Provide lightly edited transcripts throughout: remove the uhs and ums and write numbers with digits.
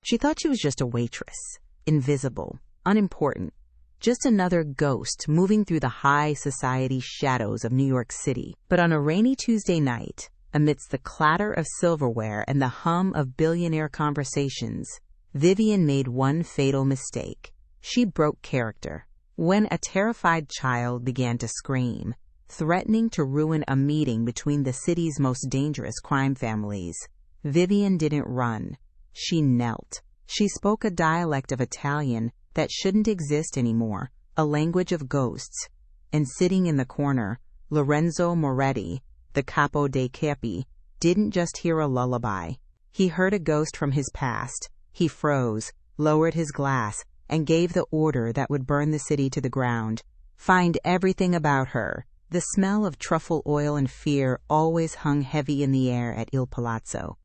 She thought she was just a waitress, invisible, unimportant, just another ghost moving through the high society shadows of New York City. But on a rainy Tuesday night, amidst the clatter of silverware and the hum of billionaire conversations, Vivian made one fatal mistake. She broke character. When a terrified child began to scream, threatening to ruin a meeting between the city's most dangerous crime families, Vivian didn't run. She knelt. She spoke a dialect of Italian that shouldn't exist anymore, a language of ghosts. And sitting in the corner, Lorenzo Moretti, the capo dei capi, didn't just hear a lullaby. He heard a ghost from his past. He froze, lowered his glass, and gave the order that would burn the city to the ground. Find everything about her. The smell of truffle oil and fear always hung heavy in the air at Il Palazzo.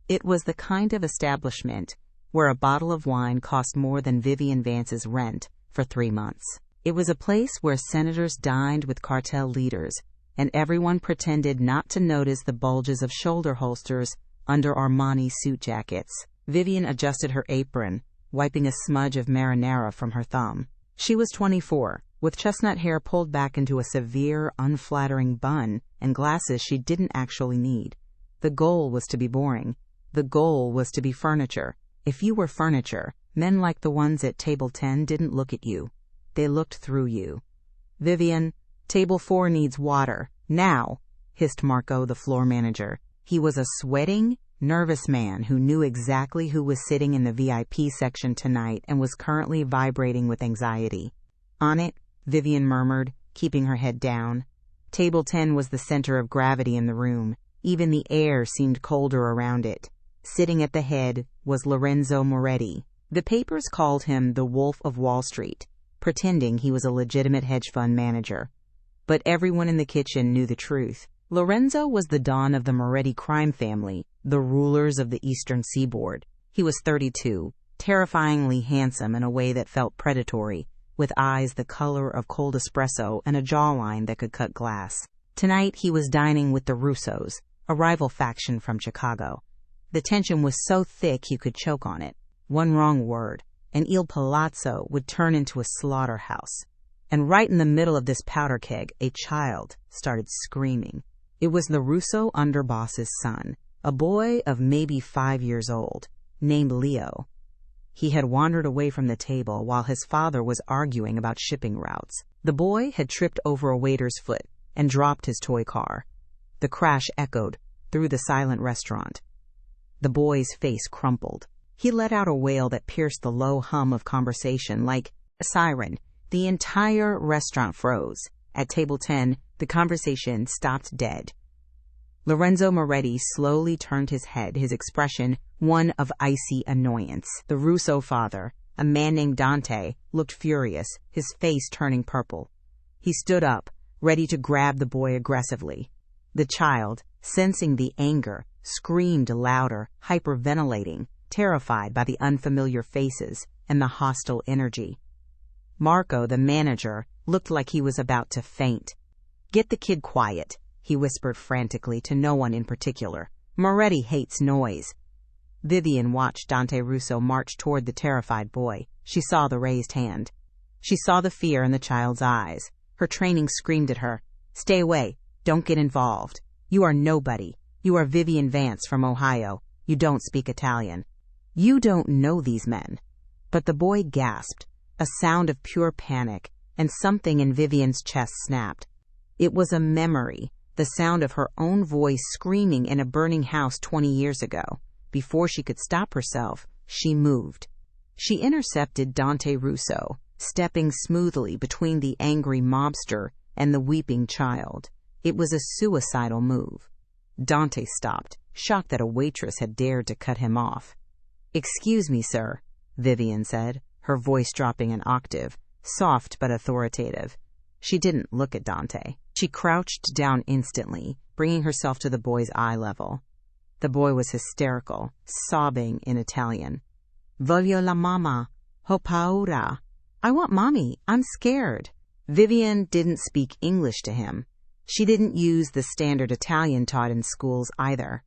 It was the kind of establishment where a bottle of wine cost more than Vivian Vance's rent for 3 months. It was a place where senators dined with cartel leaders, and everyone pretended not to notice the bulges of shoulder holsters under Armani suit jackets. Vivian adjusted her apron, wiping a smudge of marinara from her thumb. She was 24, with chestnut hair pulled back into a severe, unflattering bun and glasses she didn't actually need. The goal was to be boring. The goal was to be furniture. If you were furniture, men like the ones at table 10 didn't look at you. They looked through you. "Vivian, table 4 needs water. Now," hissed Marco, the floor manager. He was a sweating, nervous man who knew exactly who was sitting in the VIP section tonight and was currently vibrating with anxiety. "On it," Vivian murmured, keeping her head down. Table 10 was the center of gravity in the room. Even the air seemed colder around it. Sitting at the head was Lorenzo Moretti. The papers called him the Wolf of Wall Street, pretending he was a legitimate hedge fund manager. But everyone in the kitchen knew the truth. Lorenzo was the don of the Moretti crime family, the rulers of the Eastern Seaboard. He was 32, terrifyingly handsome in a way that felt predatory, with eyes the color of cold espresso and a jawline that could cut glass. Tonight he was dining with the Russos, a rival faction from Chicago. The tension was so thick you could choke on it. One wrong word, and Il Palazzo would turn into a slaughterhouse. And right in the middle of this powder keg, a child started screaming. It was the Russo underboss's son, a boy of maybe 5 years old, named Leo. He had wandered away from the table while his father was arguing about shipping routes. The boy had tripped over a waiter's foot and dropped his toy car. The crash echoed through the silent restaurant. The boy's face crumpled. He let out a wail that pierced the low hum of conversation like a siren. The entire restaurant froze. At table 10, the conversation stopped dead. Lorenzo Moretti slowly turned his head, his expression one of icy annoyance. The Russo father, a man named Dante, looked furious, his face turning purple. He stood up, ready to grab the boy aggressively. The child, sensing the anger, screamed louder, hyperventilating, terrified by the unfamiliar faces and the hostile energy. Marco, the manager, looked like he was about to faint. "Get the kid quiet," he whispered frantically to no one in particular. "Moretti hates noise." Vivian watched Dante Russo march toward the terrified boy. She saw the raised hand. She saw the fear in the child's eyes. Her training screamed at her, "Stay away. Don't get involved. You are nobody. You are Vivian Vance from Ohio. You don't speak Italian. You don't know these men." But the boy gasped, a sound of pure panic, and something in Vivian's chest snapped. It was a memory, the sound of her own voice screaming in a burning house 20 years ago. Before she could stop herself, she moved. She intercepted Dante Russo, stepping smoothly between the angry mobster and the weeping child. It was a suicidal move. Dante stopped, shocked that a waitress had dared to cut him off. "Excuse me, sir," Vivian said, her voice dropping an octave, soft but authoritative. She didn't look at Dante. She crouched down instantly, bringing herself to the boy's eye level. The boy was hysterical, sobbing in Italian. "Voglio la mamma. Ho paura. I want mommy. I'm scared." Vivian didn't speak English to him. She didn't use the standard Italian taught in schools either.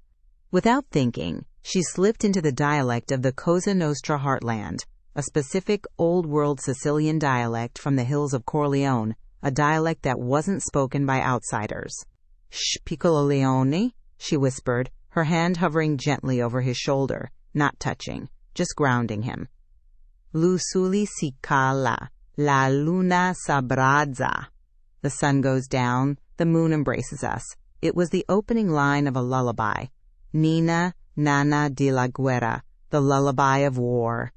Without thinking, She slipped into the dialect of the Cosa Nostra heartland, a specific old-world Sicilian dialect from the hills of Corleone, a dialect that wasn't spoken by outsiders. "Shh, piccolo leone," she whispered, her hand hovering gently over his shoulder, not touching, just grounding him. "Lu sole si cala, la luna s'abbrazza." The sun goes down, the moon embraces us. It was the opening line of a lullaby. Nina Nana di la Guerra, the lullaby of war.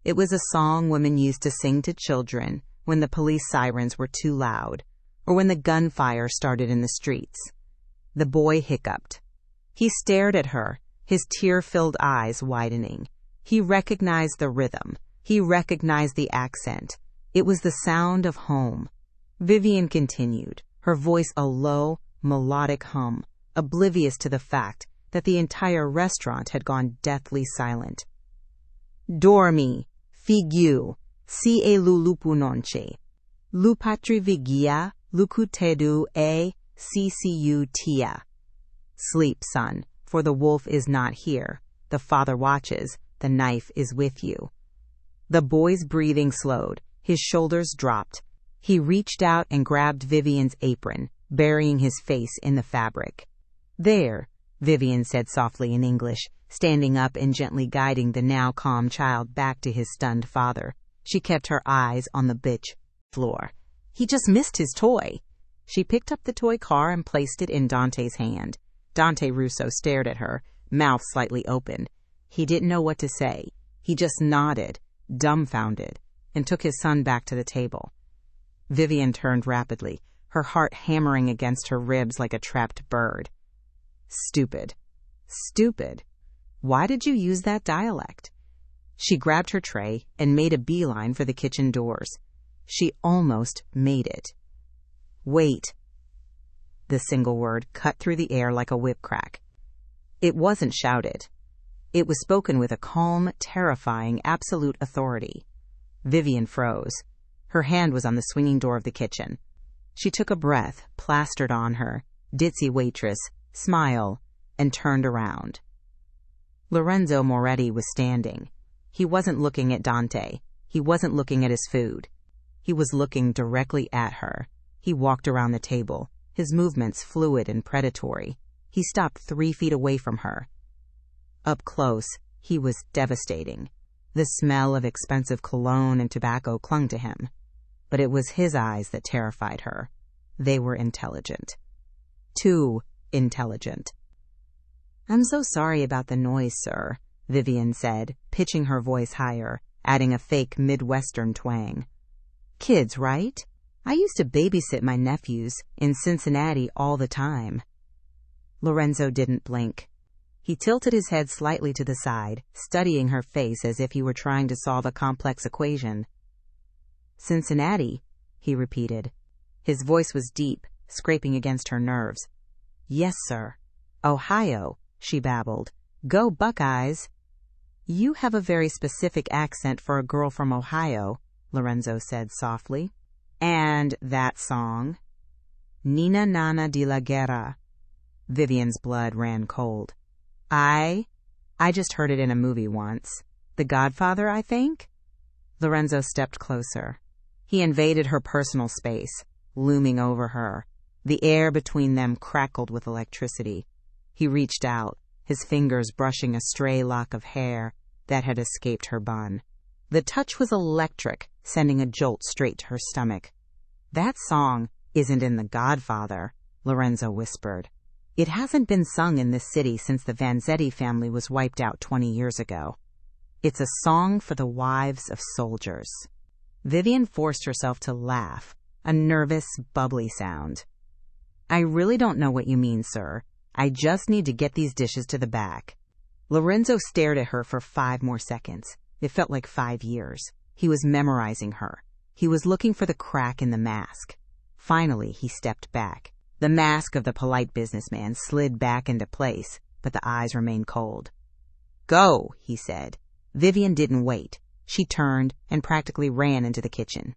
It was a song women used to sing to children when the police sirens were too loud, or when the gunfire started in the streets. The boy hiccuped. He stared at her, his tear-filled eyes widening. He recognized the rhythm. He recognized the accent. It was the sound of home. Vivian continued, her voice a low, melodic hum, oblivious to the fact that the entire restaurant had gone deathly silent. "Dormi, figiu, si e lulupu nonche. Lupatri vigia, lukutedu e ccu tia." Sleep, son, for the wolf is not here. The father watches, the knife is with you. The boy's breathing slowed, his shoulders dropped. He reached out and grabbed Vivian's apron, burying his face in the fabric. "There," Vivian said softly in English, standing up and gently guiding the now calm child back to his stunned father. She kept her eyes on the bitch floor. "He just missed his toy." She picked up the toy car and placed it in Dante's hand. Dante Russo stared at her, mouth slightly open. He didn't know what to say. He just nodded, dumbfounded, and took his son back to the table. Vivian turned rapidly, her heart hammering against her ribs like a trapped bird. "Stupid. Stupid. Why did you use that dialect?" She grabbed her tray and made a beeline for the kitchen doors. She almost made it. "Wait." The single word cut through the air like a whip crack. It wasn't shouted. It was spoken with a calm, terrifying, absolute authority. Vivian froze. Her hand was on the swinging door of the kitchen. She took a breath, plastered on her, ditzy waitress, smile, and turned around. Lorenzo Moretti was standing. He wasn't looking at Dante. He wasn't looking at his food. He was looking directly at her. He walked around the table, his movements fluid and predatory. He stopped 3 feet away from her. Up close, he was devastating. The smell of expensive cologne and tobacco clung to him. But it was his eyes that terrified her. They were intelligent. Too intelligent. "I'm so sorry about the noise, sir," Vivian said, pitching her voice higher, adding a fake Midwestern twang. "Kids, right? I used to babysit my nephews in Cincinnati all the time." Lorenzo didn't blink. He tilted his head slightly to the side, studying her face as if he were trying to solve a complex equation. "Cincinnati," he repeated. His voice was deep, scraping against her nerves. "Yes, sir." "Ohio," she babbled. "Go Buckeyes." "You have a very specific accent for a girl from Ohio," Lorenzo said softly. "And that song?" "Nina Nana di la Guerra." Vivian's blood ran cold. I just heard it in a movie once. The Godfather, I think?" Lorenzo stepped closer. He invaded her personal space, looming over her. The air between them crackled with electricity. He reached out, his fingers brushing a stray lock of hair that had escaped her bun. The touch was electric, sending a jolt straight to her stomach. "That song isn't in The Godfather," Lorenzo whispered. "It hasn't been sung in this city since the Vanzetti family was wiped out 20 years ago. It's a song for the wives of soldiers." Vivian forced herself to laugh, a nervous, bubbly sound. "I really don't know what you mean, sir. I just need to get these dishes to the back." Lorenzo stared at her for 5 more seconds. It felt like 5 years. He was memorizing her. He was looking for the crack in the mask. Finally, he stepped back. The mask of the polite businessman slid back into place, but the eyes remained cold. "Go," he said. Vivian didn't wait. She turned and practically ran into the kitchen.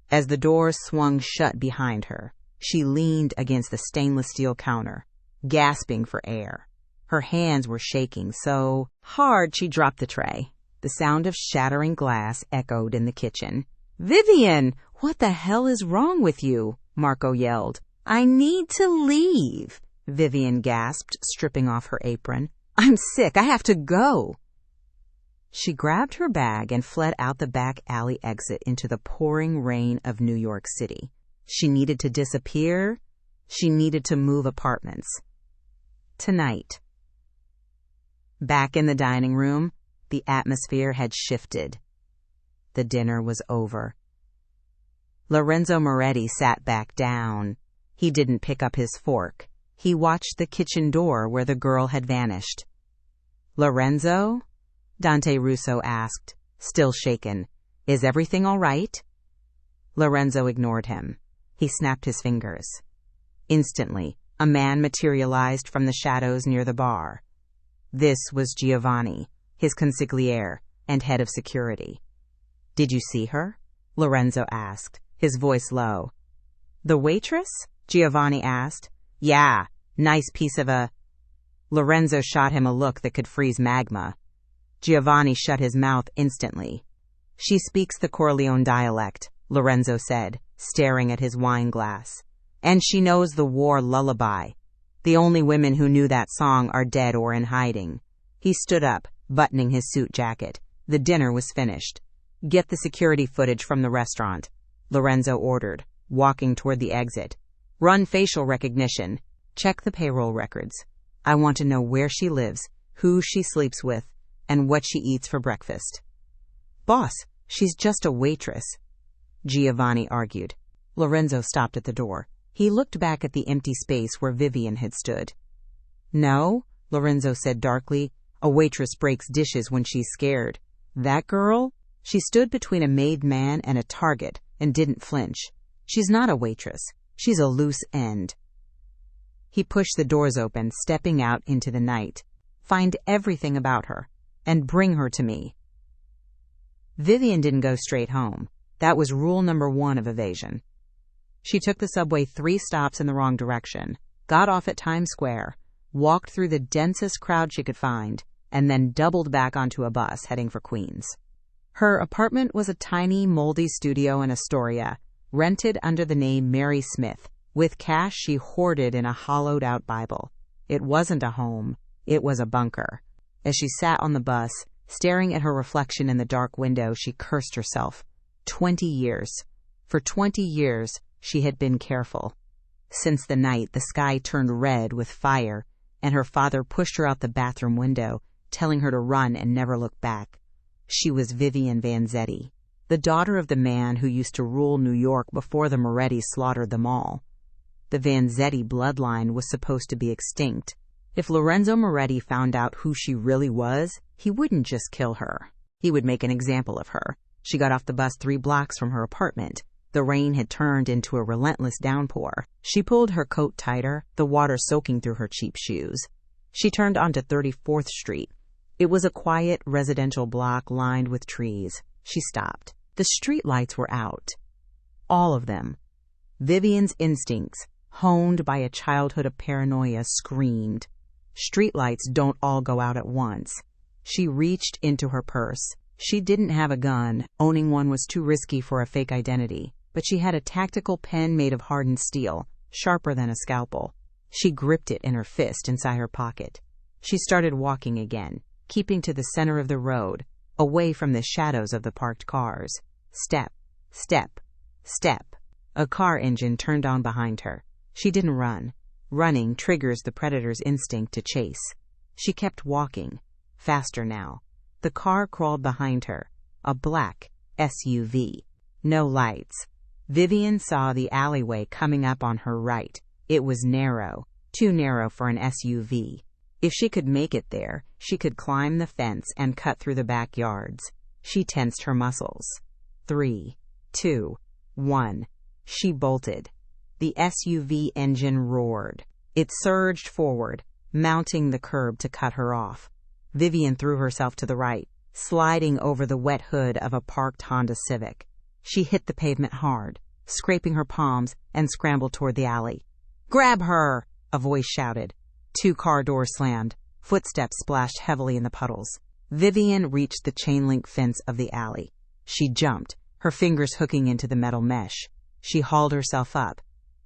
As the door swung shut behind her, she leaned against the stainless steel counter, gasping for air. Her hands were shaking so hard she dropped the tray. The sound of shattering glass echoed in the kitchen. "Vivian, what the hell is wrong with you?" Marco yelled. "I need to leave," Vivian gasped, stripping off her apron. "I'm sick. I have to go." She grabbed her bag and fled out the back alley exit into the pouring rain of New York City. She needed to disappear. She needed to move apartments. Tonight. Back in the dining room, the atmosphere had shifted. The dinner was over. Lorenzo Moretti sat back down. He didn't pick up his fork. He watched the kitchen door where the girl had vanished. "Lorenzo?" Dante Russo asked, still shaken. "Is everything all right?" Lorenzo ignored him. He snapped his fingers. Instantly, a man materialized from the shadows near the bar. This was Giovanni, his consigliere and head of security. "Did you see her?" Lorenzo asked, his voice low. "The waitress?" Giovanni asked. "Yeah, nice piece of a..." Lorenzo shot him a look that could freeze magma. Giovanni shut his mouth instantly. "She speaks the Corleone dialect," Lorenzo said, staring at his wine glass. "And she knows the war lullaby. The only women who knew that song are dead or in hiding." He stood up, buttoning his suit jacket. The dinner was finished. "Get the security footage from the restaurant," Lorenzo ordered, walking toward the exit. "Run facial recognition. Check the payroll records. I want to know where she lives, who she sleeps with, and what she eats for breakfast." "Boss, she's just a waitress," Giovanni argued. Lorenzo stopped at the door. He looked back at the empty space where Vivian had stood. "No," Lorenzo said darkly, "a waitress breaks dishes when she's scared. That girl? She stood between a made man and a target and didn't flinch. She's not a waitress. She's a loose end." He pushed the doors open, stepping out into the night. "Find everything about her and bring her to me." Vivian didn't go straight home. That was rule number 1 of evasion. She took the subway 3 stops in the wrong direction, got off at Times Square, walked through the densest crowd she could find, and then doubled back onto a bus heading for Queens. Her apartment was a tiny, moldy studio in Astoria, rented under the name Mary Smith. With cash she hoarded in a hollowed-out Bible. It wasn't a home. It was a bunker. As she sat on the bus, staring at her reflection in the dark window, she cursed herself. 20 years. For 20 years, she had been careful. Since the night the sky turned red with fire, and her father pushed her out the bathroom window, telling her to run and never look back. She was Vivian Vance, the daughter of the man who used to rule New York before the Morettis slaughtered them all. The Vanzetti bloodline was supposed to be extinct. If Lorenzo Moretti found out who she really was, he wouldn't just kill her. He would make an example of her. She got off the bus 3 blocks from her apartment. The rain had turned into a relentless downpour. She pulled her coat tighter, the water soaking through her cheap shoes. She turned onto 34th Street. It was a quiet residential block lined with trees. She stopped. The street lights were out. All of them. Vivian's instincts, honed by a childhood of paranoia, screamed. Streetlights don't all go out at once. She reached into her purse. She didn't have a gun. Owning one was too risky for a fake identity. But she had a tactical pen made of hardened steel, sharper than a scalpel. She gripped it in her fist inside her pocket. She started walking again, keeping to the center of the road, away from the shadows of the parked cars. Step, step, step. A car engine turned on behind her. She didn't run. Running triggers the predator's instinct to chase. She kept walking, faster now. The car crawled behind her, a black SUV. No lights. Vivian saw the alleyway coming up on her right. It was narrow, too narrow for an SUV. If she could make it there, she could climb the fence and cut through the backyards. She tensed her muscles. 3, 2, 1. She bolted. The SUV engine roared. It surged forward, mounting the curb to cut her off. Vivian threw herself to the right, sliding over the wet hood of a parked Honda Civic. She hit the pavement hard, scraping her palms, and scrambled toward the alley. "Grab her!" a voice shouted. 2 car doors slammed. Footsteps splashed heavily in the puddles. Vivian reached the chain-link fence of the alley. She jumped, her fingers hooking into the metal mesh. She hauled herself up.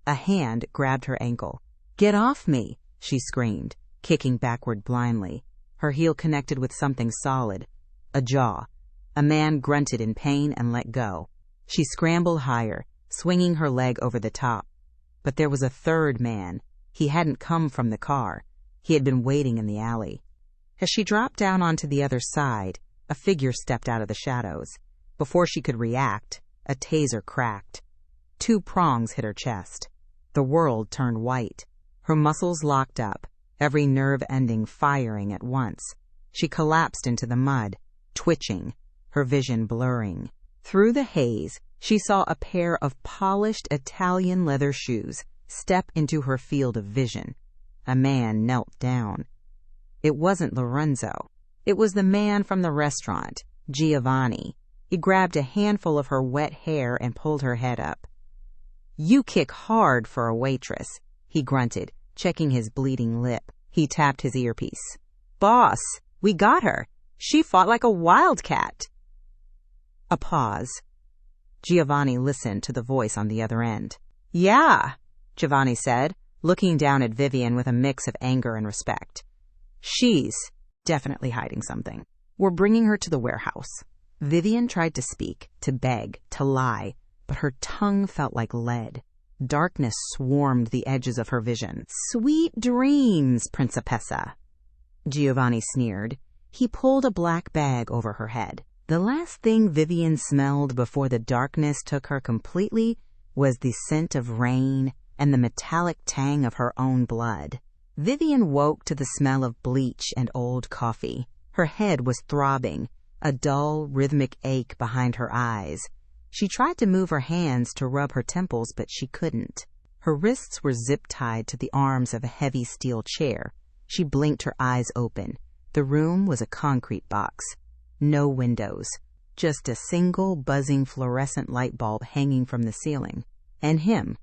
A hand grabbed her ankle. "Get off me!" she screamed, kicking backward blindly. Her heel connected with something solid. A jaw. A man grunted in pain and let go. She scrambled higher, swinging her leg over the top. But there was a third man. He hadn't come from the car. He had been waiting in the alley. As she dropped down onto the other side, a figure stepped out of the shadows. Before she could react, a taser cracked. 2 prongs hit her chest. The world turned white. Her muscles locked up, every nerve ending firing at once. She collapsed into the mud, twitching, her vision blurring. Through the haze, she saw a pair of polished Italian leather shoes step into her field of vision. A man knelt down. It wasn't Lorenzo. It was the man from the restaurant, Giovanni. He grabbed a handful of her wet hair and pulled her head up. "You kick hard for a waitress," he grunted, checking his bleeding lip. He tapped his earpiece. "Boss, we got her. She fought like a wildcat." A pause. Giovanni listened to the voice on the other end. "Yeah," Giovanni said, looking down at Vivian with a mix of anger and respect. "She's definitely hiding something. We're bringing her to the warehouse." Vivian tried to speak, to beg, to lie, but her tongue felt like lead. Darkness swarmed the edges of her vision. "Sweet dreams, Principessa," Giovanni sneered. He pulled a black bag over her head. The last thing Vivian smelled before the darkness took her completely was the scent of rain and the metallic tang of her own blood. Vivian woke to the smell of bleach and old coffee. Her head was throbbing, a dull, rhythmic ache behind her eyes. She tried to move her hands to rub her temples, but she couldn't. Her wrists were zip-tied to the arms of a heavy steel chair. She blinked her eyes open. The room was a concrete box. No windows. Just a single buzzing fluorescent light bulb hanging from the ceiling. And him.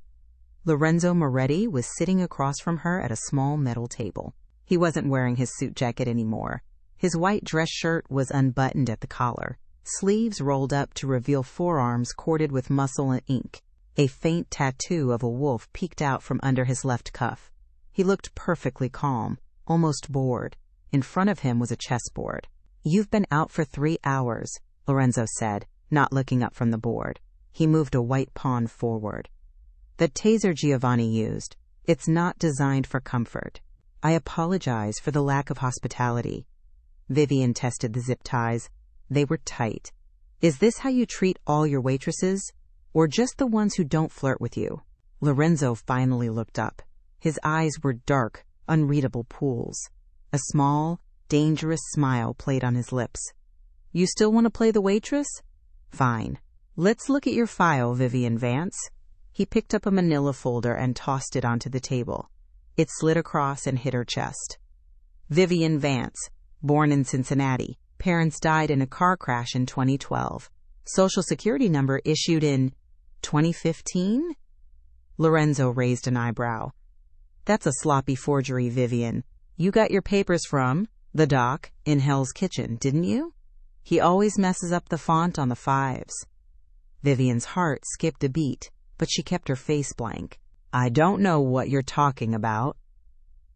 Lorenzo Moretti was sitting across from her at a small metal table. He wasn't wearing his suit jacket anymore. His white dress shirt was unbuttoned at the collar, sleeves rolled up to reveal forearms corded with muscle and ink. A faint tattoo of a wolf peeked out from under his left cuff. He looked perfectly calm, almost bored. In front of him was a chessboard. "You've been out for 3 hours, Lorenzo said, not looking up from the board. He moved a white pawn forward. "The taser Giovanni used. It's not designed for comfort. I apologize for the lack of hospitality." Vivian tested the zip ties. They were tight. "Is this how you treat all your waitresses? Or just the ones who don't flirt with you?" Lorenzo finally looked up. His eyes were dark, unreadable pools. A small, dangerous smile played on his lips. "You still want to play the waitress? Fine. Let's look at your file, Vivian Vance." He picked up a manila folder and tossed it onto the table. It slid across and hit her chest. "Vivian Vance, born in Cincinnati. Parents died in a car crash in 2012. Social Security number issued in 2015? Lorenzo raised an eyebrow. "That's a sloppy forgery, Vivian. You got your papers from the doc in Hell's Kitchen, didn't you? He always messes up the font on the 5s. Vivian's heart skipped a beat, but she kept her face blank. "I don't know what you're talking about."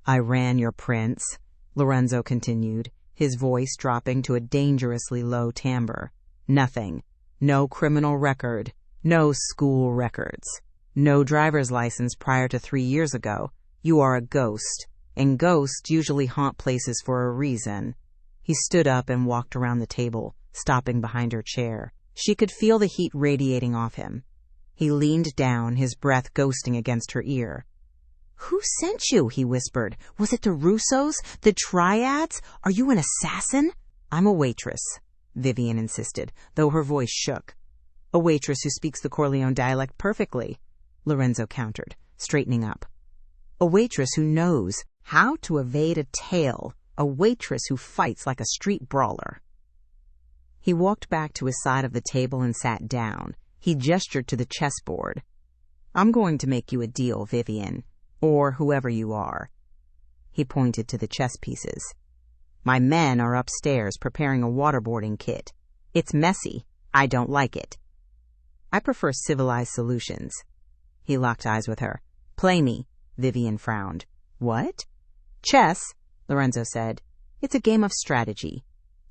"I ran your prints," Lorenzo continued, his voice dropping to a dangerously low timbre. "Nothing. No criminal record. No school records. No driver's license prior to 3 years ago. You are a ghost, and ghosts usually haunt places for a reason." He stood up and walked around the table, stopping behind her chair. She could feel the heat radiating off him. He leaned down, his breath ghosting against her ear. "Who sent you?" he whispered. "Was it the Russos? The Triads? Are you an assassin?" "I'm a waitress," Vivian insisted, though her voice shook. "A waitress who speaks the Corleone dialect perfectly," Lorenzo countered, straightening up. "A waitress who knows how to evade a tail. A waitress who fights like a street brawler." He walked back to his side of the table and sat down. He gestured to the chessboard. "I'm going to make you a deal, Vivian. Or whoever you are." He pointed to the chess pieces. My men are upstairs preparing a waterboarding kit. It's messy. I don't like it. I prefer civilized solutions. He locked eyes with her. Play me. Vivian frowned. What? Chess, Lorenzo said. It's a game of strategy,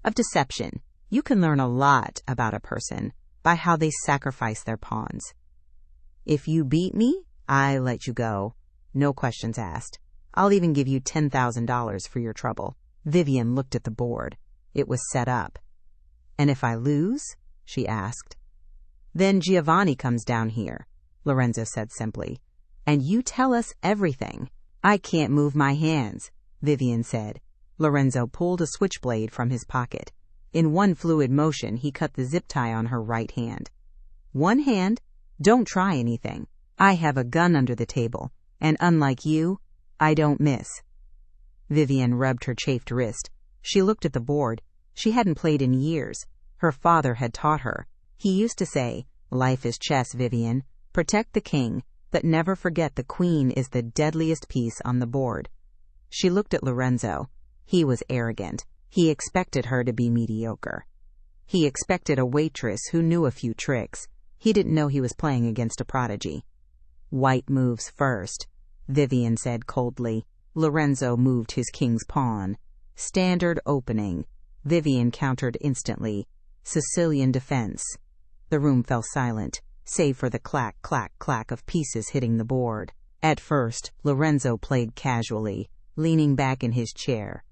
of deception. You can learn a lot about a person by how they sacrifice their pawns. If you beat me, I let you go. No questions asked. I'll even give you $10,000 for your trouble. Vivian looked at the board. It was set up. And if I lose? She asked. Then Giovanni comes down here, Lorenzo said simply. And you tell us everything. I can't move my hands, Vivian said. Lorenzo pulled a switchblade from his pocket. In one fluid motion, he cut the zip tie on her right hand. One hand? Don't try anything. I have a gun under the table, and unlike you, I don't miss. Vivian rubbed her chafed wrist. She looked at the board. She hadn't played in years. Her father had taught her. He used to say, "Life is chess, Vivian. Protect the king, but never forget the queen is the deadliest piece on the board." She looked at Lorenzo. He was arrogant. He expected her to be mediocre. He expected a waitress who knew a few tricks. He didn't know he was playing against a prodigy. White moves first, Vivian said coldly. Lorenzo moved his king's pawn. Standard opening. Vivian countered instantly. Sicilian defense. The room fell silent, save for the clack, clack, clack of pieces hitting the board. At first, Lorenzo played casually, leaning back in his chair.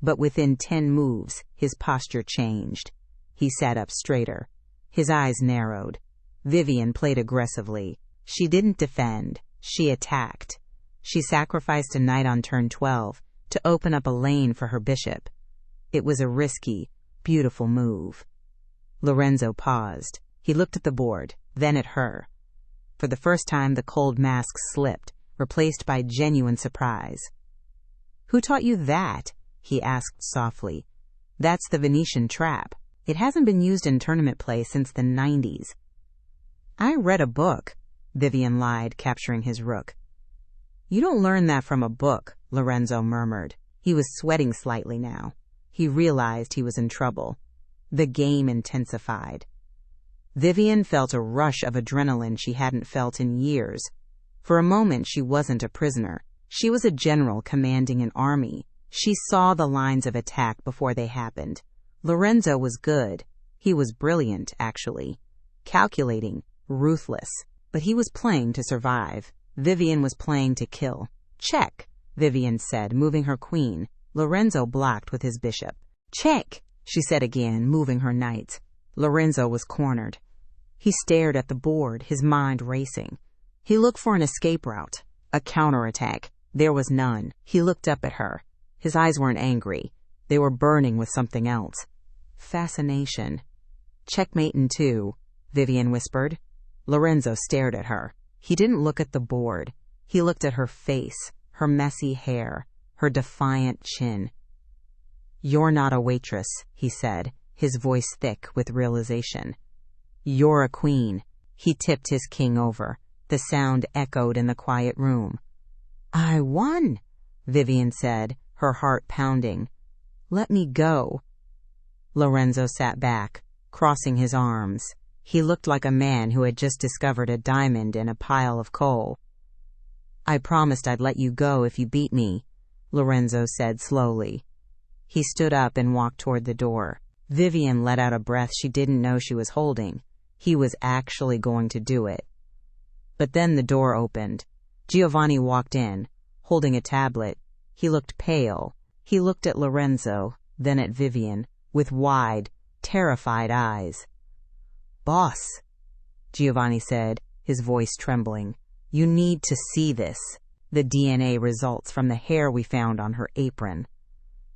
But within 10 moves, his posture changed. He sat up straighter. His eyes narrowed. Vivian played aggressively. She didn't defend. She attacked. She sacrificed a knight on turn 12 to open up a lane for her bishop. It was a risky, beautiful move. Lorenzo paused. He looked at the board, then at her. For the first time, the cold mask slipped, replaced by genuine surprise. "Who taught you that?" he asked softly. "That's the Venetian trap. It hasn't been used in tournament play since the 90s. "I read a book," Vivian lied, capturing his rook. "You don't learn that from a book," Lorenzo murmured. He was sweating slightly now. He realized he was in trouble. The game intensified. Vivian felt a rush of adrenaline she hadn't felt in years. For a moment, she wasn't a prisoner. She was a general commanding an army. She saw the lines of attack before they happened. Lorenzo was good. He was brilliant, actually. Calculating, ruthless. But he was playing to survive. Vivian was playing to kill. "Check," Vivian said, moving her queen. Lorenzo blocked with his bishop. "Check," she said again, moving her knights. Lorenzo was cornered. He stared at the board, his mind racing. He looked for an escape route, a counterattack. There was none. He looked up at her. His eyes weren't angry. They were burning with something else. Fascination. "Checkmate in 2, Vivian whispered. Lorenzo stared at her. He didn't look at the board. He looked at her face, her messy hair, her defiant chin. "You're not a waitress," he said, his voice thick with realization. "You're a queen." He tipped his king over. The sound echoed in the quiet room. "I won," Vivian said, her heart pounding. "Let me go." Lorenzo sat back, crossing his arms. He looked like a man who had just discovered a diamond in a pile of coal. "I promised I'd let you go if you beat me," Lorenzo said slowly. He stood up and walked toward the door. Vivian let out a breath she didn't know she was holding. He was actually going to do it. But then the door opened. Giovanni walked in, holding a tablet. He looked pale. He looked at Lorenzo, then at Vivian, with wide, terrified eyes. "Boss," Giovanni said, his voice trembling. "You need to see this. The DNA results from the hair we found on her apron."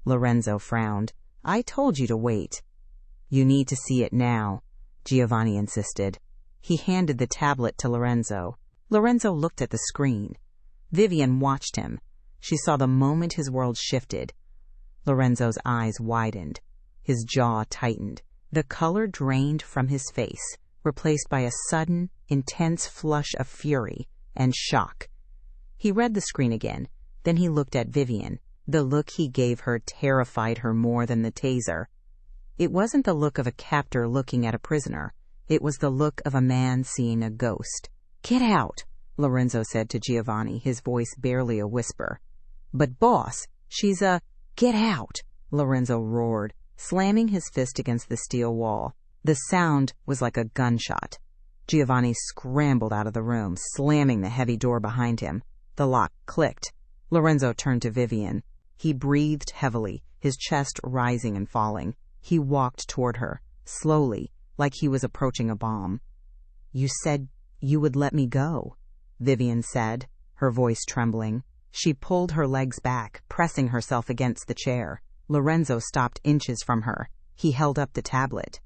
Lorenzo frowned. "I told you to wait." "You need to see it now," Giovanni insisted. He handed the tablet to Lorenzo. Lorenzo looked at the screen. Vivian watched him. She saw the moment his world shifted. Lorenzo's eyes widened. His jaw tightened. The color drained from his face, replaced by a sudden, intense flush of fury and shock. He read the screen again. Then he looked at Vivian. The look he gave her terrified her more than the taser. It wasn't the look of a captor looking at a prisoner. It was the look of a man seeing a ghost. "Get out," Lorenzo said to Giovanni, his voice barely a whisper. "But boss, she's a—" "Get out," Lorenzo roared, slamming his fist against the steel wall. The sound was like a gunshot. Giovanni scrambled out of the room, slamming the heavy door behind him. The lock clicked. Lorenzo turned to Vivian. He breathed heavily, his chest rising and falling. He walked toward her, slowly, like he was approaching a bomb. "You said you would let me go," Vivian said, her voice trembling. She pulled her legs back, pressing herself against the chair. Lorenzo stopped inches from her. He held up the tablet.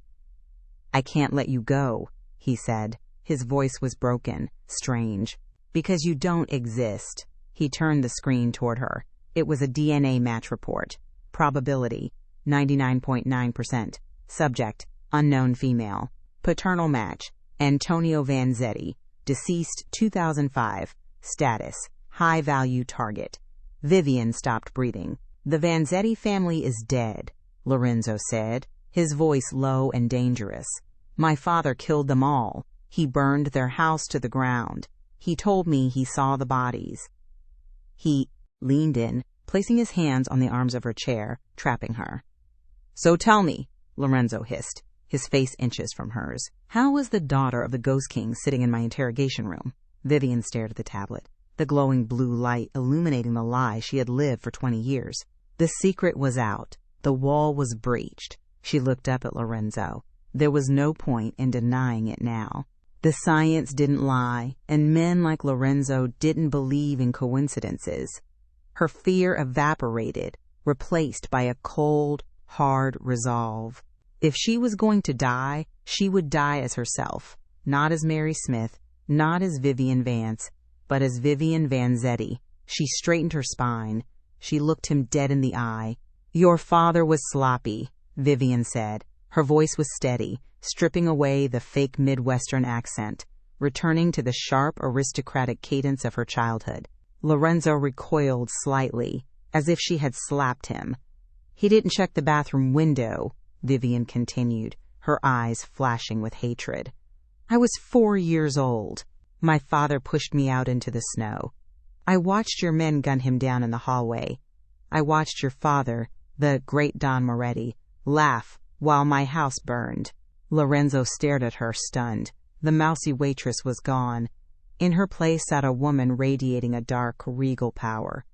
"I can't let you go," he said. His voice was broken, strange. "Because you don't exist." He turned the screen toward her. It was a DNA match report. Probability, 99.9%. Subject, unknown female. Paternal match, Antonio Vanzetti. Deceased 2005. Status, high-value target. Vivian stopped breathing. "The Vanzetti family is dead," Lorenzo said, his voice low and dangerous. "My father killed them all. He burned their house to the ground. He told me he saw the bodies." He leaned in, placing his hands on the arms of her chair, trapping her. "So tell me," Lorenzo hissed, his face inches from hers. "How was the daughter of the Ghost King sitting in my interrogation room?" Vivian stared at the tablet, the glowing blue light illuminating the lie she had lived for 20 years. The secret was out. The wall was breached. She looked up at Lorenzo. There was no point in denying it now. The science didn't lie, and men like Lorenzo didn't believe in coincidences. Her fear evaporated, replaced by a cold, hard resolve. If she was going to die, she would die as herself, not as Mary Smith, not as Vivian Vance, but as Vivian Vanzetti. She straightened her spine. She looked him dead in the eye. "Your father was sloppy," Vivian said. Her voice was steady, stripping away the fake Midwestern accent, returning to the sharp, aristocratic cadence of her childhood. Lorenzo recoiled slightly, as if she had slapped him. "He didn't check the bathroom window," Vivian continued, her eyes flashing with hatred. "I was 4 years old. My father pushed me out into the snow. I watched your men gun him down in the hallway. I watched your father, the great Don Moretti, laugh while my house burned." Lorenzo stared at her, stunned. The mousy waitress was gone. In her place sat a woman radiating a dark, regal power.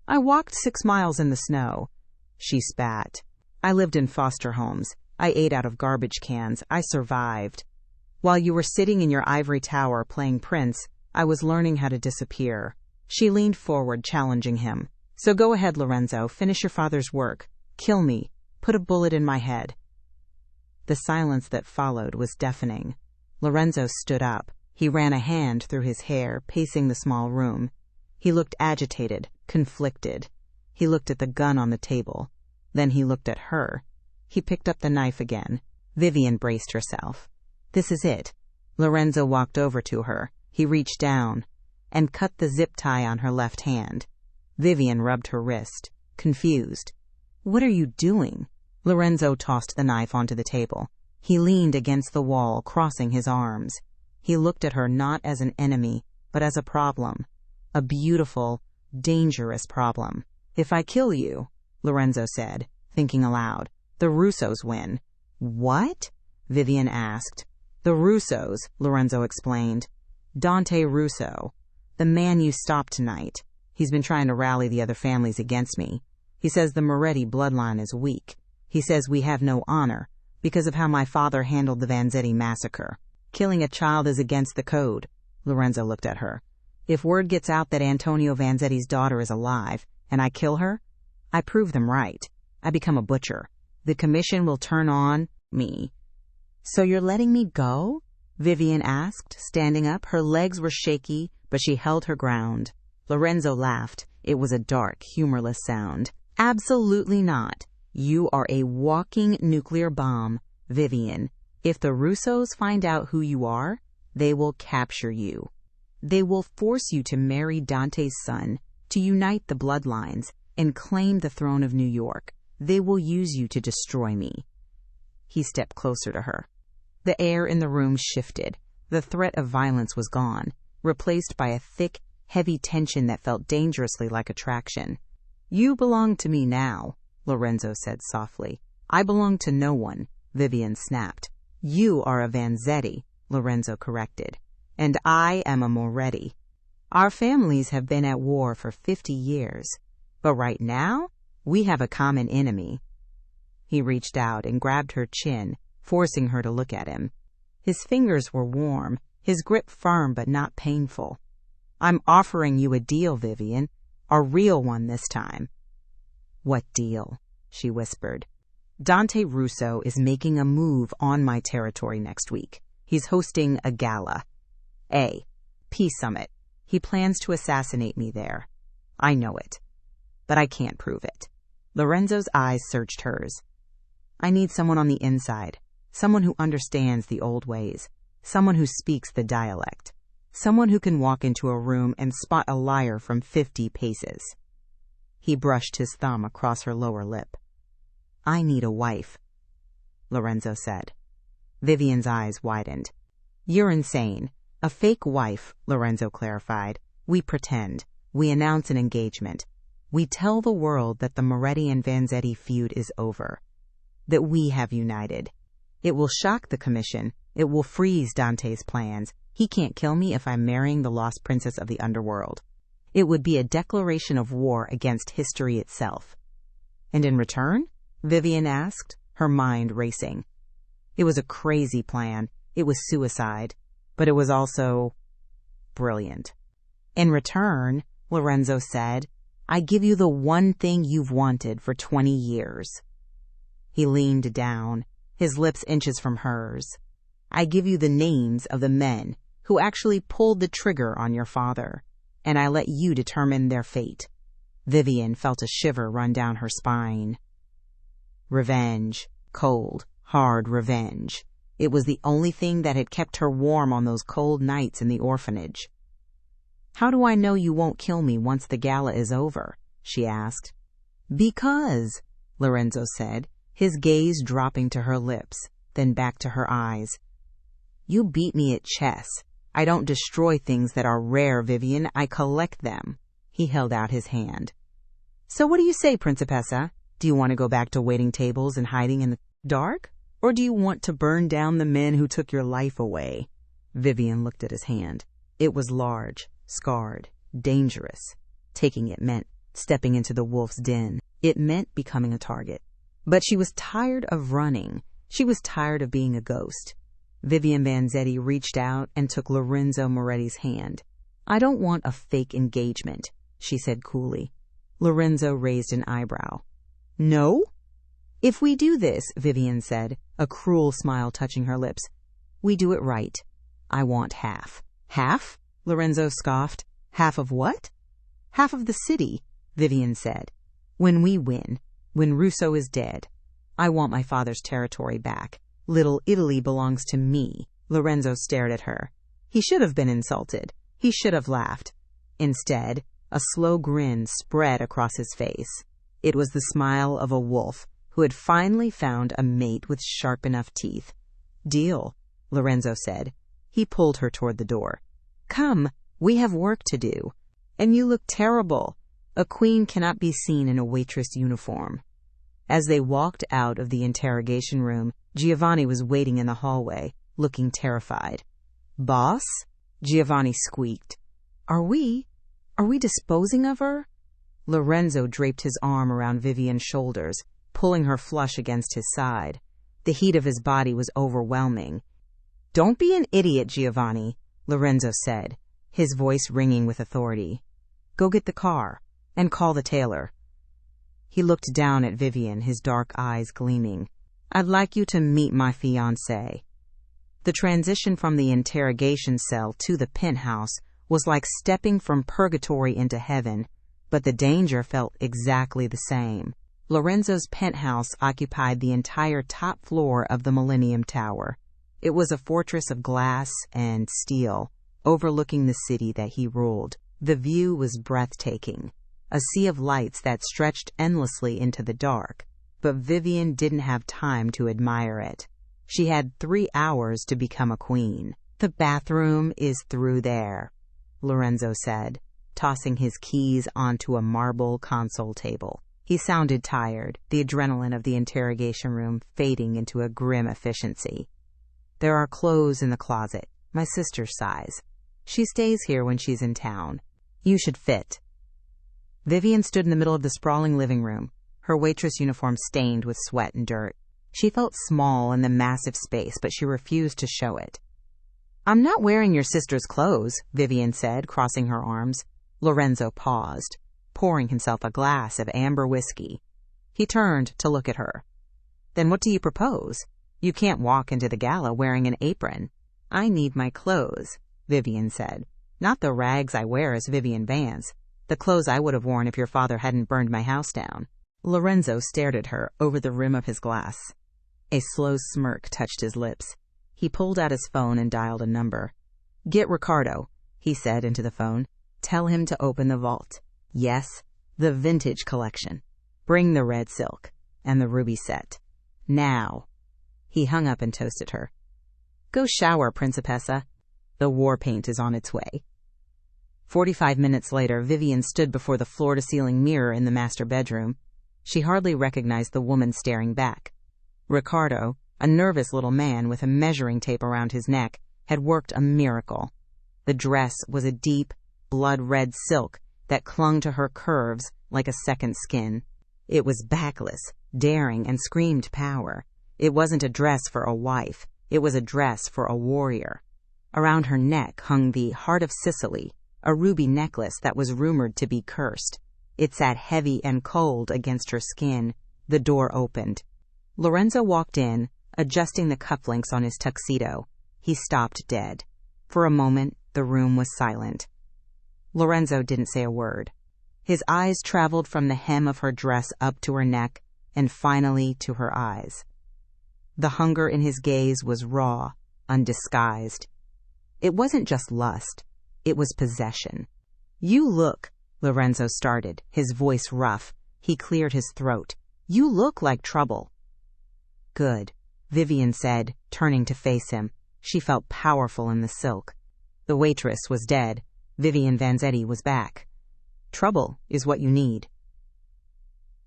"I walked 6 miles in the snow." She spat. "I lived in foster homes. I ate out of garbage cans. I survived. While you were sitting in your ivory tower playing Prince, I was learning how to disappear." She leaned forward, challenging him. "So go ahead, Lorenzo. Finish your father's work. Kill me. Put a bullet in my head." The silence that followed was deafening. Lorenzo stood up. He ran a hand through his hair, pacing the small room. He looked agitated, conflicted. He looked at the gun on the table. Then he looked at her. He picked up the knife again. Vivian braced herself. "This is it." Lorenzo walked over to her. He reached down and cut the zip tie on her left hand. Vivian rubbed her wrist, confused. "What are you doing?" Lorenzo tossed the knife onto the table. He leaned against the wall, crossing his arms. He looked at her not as an enemy, but as a problem. A beautiful, dangerous problem. "If I kill you," Lorenzo said, thinking aloud, "the Russos win." "What?" Vivian asked. "The Russos," Lorenzo explained. "Dante Russo. The man you stopped tonight. He's been trying to rally the other families against me. He says the Moretti bloodline is weak. He says we have no honor because of how my father handled the Vanzetti massacre. Killing a child is against the code." Lorenzo looked at her. "If word gets out that Antonio Vanzetti's daughter is alive, and I kill her, I prove them right. I become a butcher. The commission will turn on me." "So you're letting me go?" Vivian asked, standing up. Her legs were shaky, but she held her ground. Lorenzo laughed. It was a dark, humorless sound. "Absolutely not. You are a walking nuclear bomb, Vivian. If the Russos find out who you are, they will capture you. They will force you to marry Dante's son, to unite the bloodlines, and claim the throne of New York. They will use you to destroy me." He stepped closer to her. The air in the room shifted. The threat of violence was gone, replaced by a thick, heavy tension that felt dangerously like attraction. "You belong to me now," Lorenzo said softly. "I belong to no one," Vivian snapped. "You are a Vanzetti," Lorenzo corrected. "And I am a Moretti. Our families have been at war for 50 years. But right now, we have a common enemy." He reached out and grabbed her chin, forcing her to look at him. His fingers were warm, his grip firm but not painful. "I'm offering you a deal, Vivian. A real one this time." "What deal?" she whispered. "Dante Russo is making a move on my territory next week. He's hosting a gala. Peace summit. He plans to assassinate me there. I know it. But I can't prove it." Lorenzo's eyes searched hers. "I need someone on the inside. Someone who understands the old ways. Someone who speaks the dialect. Someone who can walk into a room and spot a liar from 50 paces. He brushed his thumb across her lower lip. "I need a wife," Lorenzo said. Vivian's eyes widened. "You're insane. A fake wife," Lorenzo clarified. "We pretend. We announce an engagement. We tell the world that the Moretti and Vanzetti feud is over. That we have united. It will shock the commission. It will freeze Dante's plans. He can't kill me if I'm marrying the lost princess of the underworld. It would be a declaration of war against history itself." "And in return?" Vivian asked, her mind racing. It was a crazy plan. It was suicide. But it was also brilliant. "In return," Lorenzo said, "I give you the one thing you've wanted for 20 years. He leaned down, his lips inches from hers. "I give you the names of the men who actually pulled the trigger on your father, and I let you determine their fate." Vivian felt a shiver run down her spine. Revenge. Cold, hard revenge. It was the only thing that had kept her warm on those cold nights in the orphanage. "How do I know you won't kill me once the gala is over?" she asked. "Because," Lorenzo said, his gaze dropping to her lips, then back to her eyes. "You beat me at chess. I don't destroy things that are rare, Vivian. I collect them." He held out his hand. "So what do you say, Principessa? Do you want to go back to waiting tables and hiding in the dark? Or do you want to burn down the men who took your life away?" Vivian looked at his hand. It was large, scarred, dangerous. Taking it meant stepping into the wolf's den. It meant becoming a target. But she was tired of running. She was tired of being a ghost. Vivian Vanzetti reached out and took Lorenzo Moretti's hand. "I don't want a fake engagement," she said coolly. Lorenzo raised an eyebrow. "No?" "If we do this," Vivian said, a cruel smile touching her lips, "we do it right. I want half." "Half?" Lorenzo scoffed. "Half of what?" "Half of the city," Vivian said. "When we win, when Russo is dead, I want my father's territory back. Little Italy belongs to me." Lorenzo stared at her. He should have been insulted. He should have laughed. Instead, a slow grin spread across his face. It was the smile of a wolf who had finally found a mate with sharp enough teeth. "Deal," Lorenzo said. He pulled her toward the door. "Come, we have work to do. And you look terrible. A queen cannot be seen in a waitress uniform." As they walked out of the interrogation room, Giovanni was waiting in the hallway, looking terrified. "Boss?" Giovanni squeaked. Are we disposing of her?" Lorenzo draped his arm around Vivian's shoulders, pulling her flush against his side. The heat of his body was overwhelming. "Don't be an idiot, Giovanni," Lorenzo said, his voice ringing with authority. "Go get the car, and call the tailor." He looked down at Vivian, his dark eyes gleaming. "I'd like you to meet my fiancé." The transition from the interrogation cell to the penthouse was like stepping from purgatory into heaven, but the danger felt exactly the same. Lorenzo's penthouse occupied the entire top floor of the Millennium Tower. It was a fortress of glass and steel, overlooking the city that he ruled. The view was breathtaking. a sea of lights that stretched endlessly into the dark, but Vivian didn't have time to admire it. She had 3 hours to become a queen. "The bathroom is through there," Lorenzo said, tossing his keys onto a marble console table. He sounded tired, the adrenaline of the interrogation room fading into a grim efficiency. "There are clothes in the closet, my sister's size. She stays here when she's in town. You should fit." Vivian stood in the middle of the sprawling living room, her waitress uniform stained with sweat and dirt. She felt small in the massive space, but she refused to show it. "I'm not wearing your sister's clothes," Vivian said, crossing her arms. Lorenzo paused, pouring himself a glass of amber whiskey. He turned to look at her. "Then what do you propose? You can't walk into the gala wearing an apron." "I need my clothes," Vivian said. "Not the rags I wear as Vivian Vance. The clothes I would have worn if your father hadn't burned my house down." Lorenzo stared at her over the rim of his glass. A slow smirk touched his lips. He pulled out his phone and dialed a number. "Get Ricardo," he said into the phone. "Tell him to open the vault. Yes, the vintage collection. Bring the red silk and the ruby set. Now." He hung up and toasted her. "Go shower, Principessa. The war paint is on its way." 45 minutes later, Vivian stood before the floor-to-ceiling mirror in the master bedroom. She hardly recognized the woman staring back. Ricardo, a nervous little man with a measuring tape around his neck, had worked a miracle. The dress was a deep, blood-red silk that clung to her curves like a second skin. It was backless, daring, and screamed power. It wasn't a dress for a wife. It was a dress for a warrior. Around her neck hung the Heart of Sicily, a ruby necklace that was rumored to be cursed. It sat heavy and cold against her skin. The door opened. Lorenzo walked in, adjusting the cufflinks on his tuxedo. He stopped dead. For a moment, the room was silent. Lorenzo didn't say a word. His eyes traveled from the hem of her dress up to her neck, and finally to her eyes. The hunger in his gaze was raw, undisguised. It wasn't just lust. It was possession. "You look," Lorenzo started, his voice rough. He cleared his throat. "You look like trouble." "Good," Vivian said, turning to face him. She felt powerful in the silk. The waitress was dead. Vivian Vance was back. "Trouble is what you need."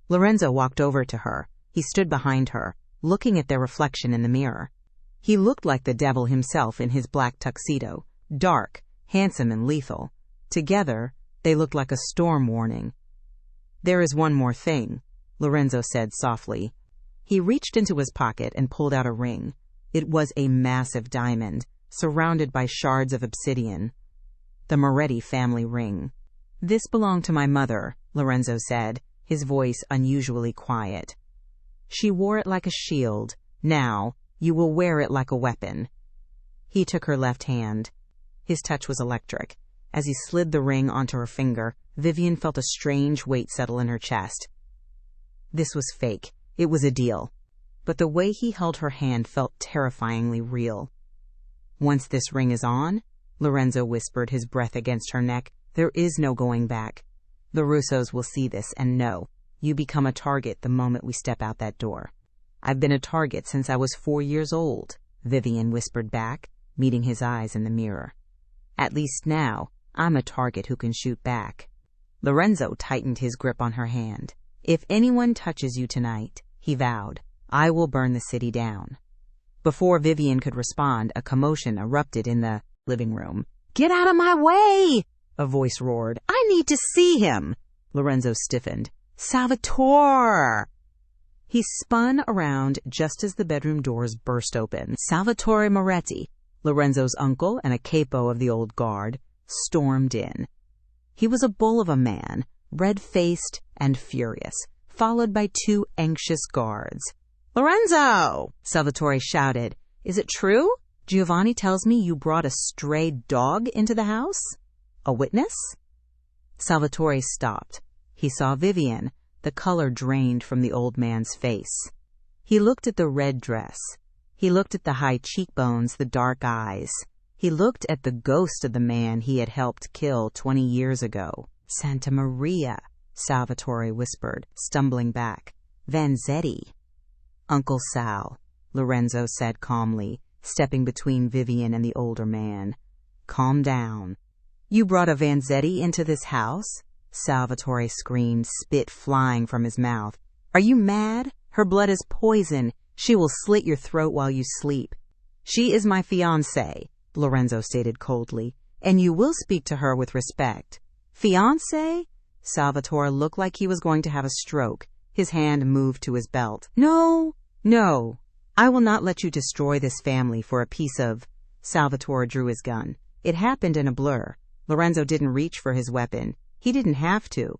Lorenzo walked over to her. He stood behind her, looking at their reflection in the mirror. He looked like the devil himself in his black tuxedo, dark, handsome, and lethal. Together, they looked like a storm warning. "There is one more thing," Lorenzo said softly. He reached into his pocket and pulled out a ring. It was a massive diamond, surrounded by shards of obsidian. The Moretti family ring. "This belonged to my mother," Lorenzo said, his voice unusually quiet. "She wore it like a shield. Now, you will wear it like a weapon." He took her left hand. His touch was electric. As he slid the ring onto her finger, Vivian felt a strange weight settle in her chest. This was fake. It was a deal. But the way he held her hand felt terrifyingly real. "Once this ring is on," Lorenzo whispered, his breath against her neck, "there is no going back. The Russos will see this and know. You become a target the moment we step out that door." "I've been a target since I was 4 years old," Vivian whispered back, meeting his eyes in the mirror. "At least now, I'm a target who can shoot back." Lorenzo tightened his grip on her hand. "If anyone touches you tonight," he vowed, "I will burn the city down." Before Vivian could respond, a commotion erupted in the living room. "Get out of my way!" a voice roared. "I need to see him!" Lorenzo stiffened. "Salvatore!" He spun around just as the bedroom doors burst open. Salvatore Moretti, Lorenzo's uncle and a capo of the old guard, stormed in. He was a bull of a man, red-faced and furious, followed by 2 anxious guards. "Lorenzo!" Salvatore shouted. "Is it true? Giovanni tells me you brought a stray dog into the house? A witness?" Salvatore stopped. He saw Vivian. The color drained from the old man's face. He looked at the red dress. He looked at the high cheekbones, the dark eyes. He looked at the ghost of the man he had helped kill 20 years ago. Santa Maria, Salvatore whispered, stumbling back. Vanzetti. Uncle Sal, Lorenzo said calmly, stepping between Vivian and the older man. Calm down. You brought a Vanzetti into this house? Salvatore screamed, spit flying from his mouth. Are you mad? Her blood is poison. She will slit your throat while you sleep. She is my fiancée, Lorenzo stated coldly, and you will speak to her with respect. Fiancé? Salvatore looked like he was going to have a stroke. His hand moved to his belt. No. I will not let you destroy this family for a piece of... Salvatore drew his gun. It happened in a blur. Lorenzo didn't reach for his weapon. He didn't have to.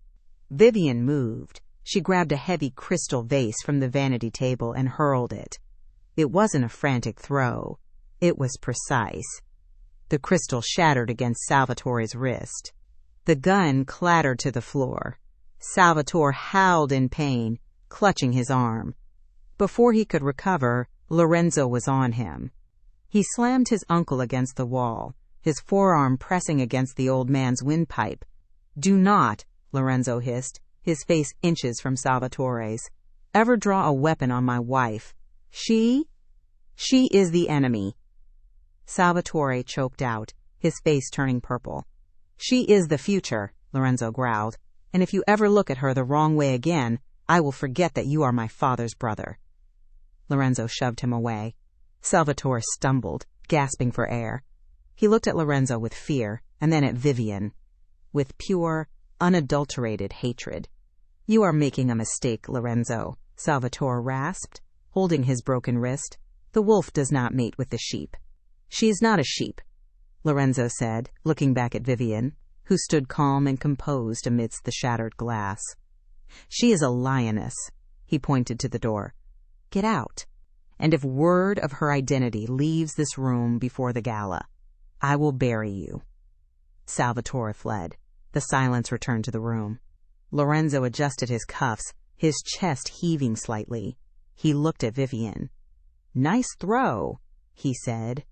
Vivian moved. She grabbed a heavy crystal vase from the vanity table and hurled it. It wasn't a frantic throw. It was precise. The crystal shattered against Salvatore's wrist. The gun clattered to the floor. Salvatore howled in pain, clutching his arm. Before he could recover, Lorenzo was on him. He slammed his uncle against the wall, his forearm pressing against the old man's windpipe. Do not, Lorenzo hissed, his face inches from Salvatore's, ever draw a weapon on my wife. She is the enemy. Salvatore choked out, his face turning purple. She is the future, Lorenzo growled, and if you ever look at her the wrong way again, I will forget that you are my father's brother. Lorenzo shoved him away. Salvatore stumbled, gasping for air. He looked at Lorenzo with fear, and then at Vivian, with pure, unadulterated hatred. You are making a mistake, Lorenzo, Salvatore rasped, holding his broken wrist. The wolf does not mate with the sheep. She is not a sheep, Lorenzo said, looking back at Vivian, who stood calm and composed amidst the shattered glass. She is a lioness. He pointed to the door. Get out. And if word of her identity leaves this room before the gala, I will bury you. Salvatore fled. The silence returned to the room. Lorenzo adjusted his cuffs, his chest heaving slightly. He looked at Vivian. Nice throw, he said.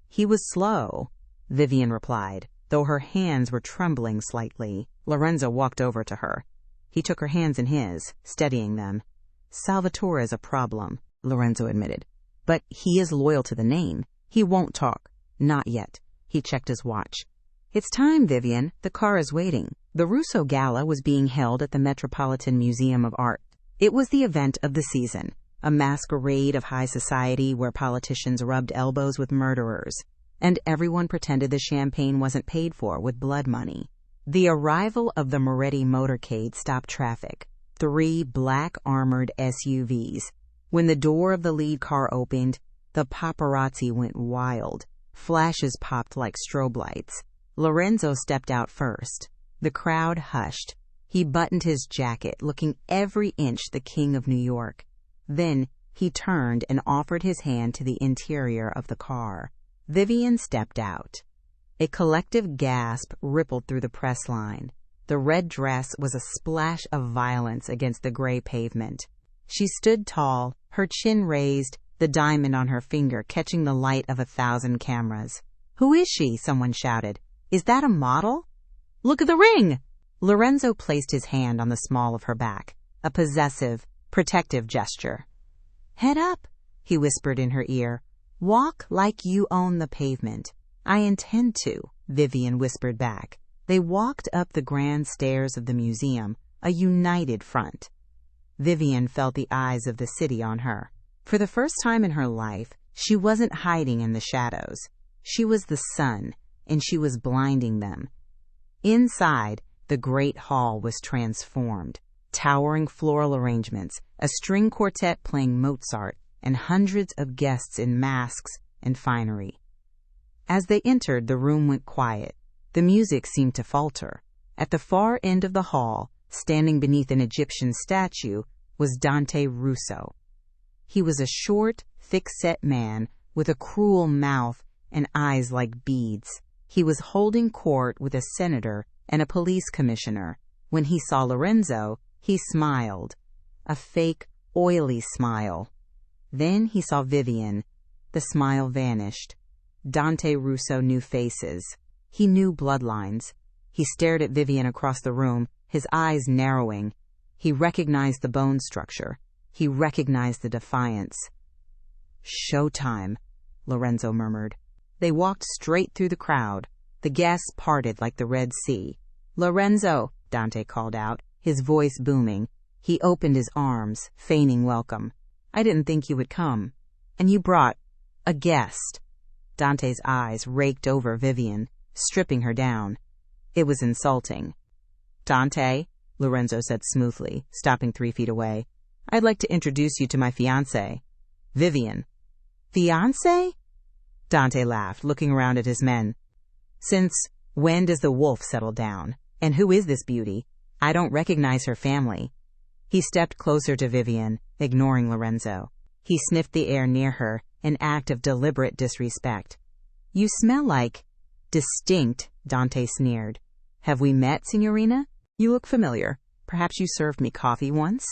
He was slow, Vivian replied, though her hands were trembling slightly. Lorenzo walked over to her. He took her hands in his, steadying them. Salvatore is a problem, Lorenzo admitted. But he is loyal to the name. He won't talk. Not yet. He checked his watch. It's time, Vivian. The car is waiting. The Russo Gala was being held at the Metropolitan Museum of Art. It was the event of the season, a masquerade of high society where politicians rubbed elbows with murderers, and everyone pretended the champagne wasn't paid for with blood money. The arrival of the Moretti motorcade stopped traffic. 3 black armored SUVs. When the door of the lead car opened, the paparazzi went wild. Flashes popped like strobe lights. Lorenzo stepped out first. The crowd hushed. He buttoned his jacket, looking every inch the king of New York. Then he turned and offered his hand to the interior of the car. Vivian stepped out. A collective gasp rippled through the press line. The red dress was a splash of violence against the gray pavement. She stood tall, her chin raised, the diamond on her finger catching the light of 1,000 cameras. Who is she? Someone shouted. Is that a model? Look at the ring! Lorenzo placed his hand on the small of her back, a possessive, protective gesture. Head up, he whispered in her ear. Walk like you own the pavement. I intend to, Vivian whispered back. They walked up the grand stairs of the museum, a united front. Vivian felt the eyes of the city on her. For the first time in her life, she wasn't hiding in the shadows. She was the sun, and she was blinding them. Inside, the great hall was transformed. Towering floral arrangements, a string quartet playing Mozart, and hundreds of guests in masks and finery. As they entered, the room went quiet. The music seemed to falter. At the far end of the hall, standing beneath an Egyptian statue, was Dante Russo. He was a short, thick-set man with a cruel mouth and eyes like beads. He was holding court with a senator and a police commissioner. When he saw Lorenzo, he smiled, a fake, oily smile. Then he saw Vivian. The smile vanished. Dante Russo knew faces. He knew bloodlines. He stared at Vivian across the room, his eyes narrowing. He recognized the bone structure. He recognized the defiance. "Showtime," Lorenzo murmured. They walked straight through the crowd. The guests parted like the Red Sea. "Lorenzo," Dante called out, his voice booming. He opened his arms, feigning welcome. "I didn't think you would come. And you brought a guest." Dante's eyes raked over Vivian, stripping her down. It was insulting. "Dante," Lorenzo said smoothly, stopping 3 feet away, "I'd like to introduce you to my fiancée, Vivian." "Fiancé?" Dante laughed, looking around at his men. "Since when does the wolf settle down? And who is this beauty? I don't recognize her family." He stepped closer to Vivian, ignoring Lorenzo. He sniffed the air near her, an act of deliberate disrespect. "You smell like—" "Distinct," Dante sneered. "Have we met, Signorina? You look familiar. Perhaps you served me coffee once?"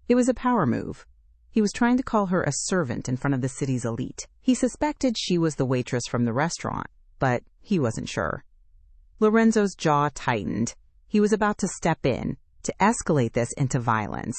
It was a power move. He was trying to call her a servant in front of the city's elite. He suspected she was the waitress from the restaurant, but he wasn't sure. Lorenzo's jaw tightened. He was about to step in, to escalate this into violence.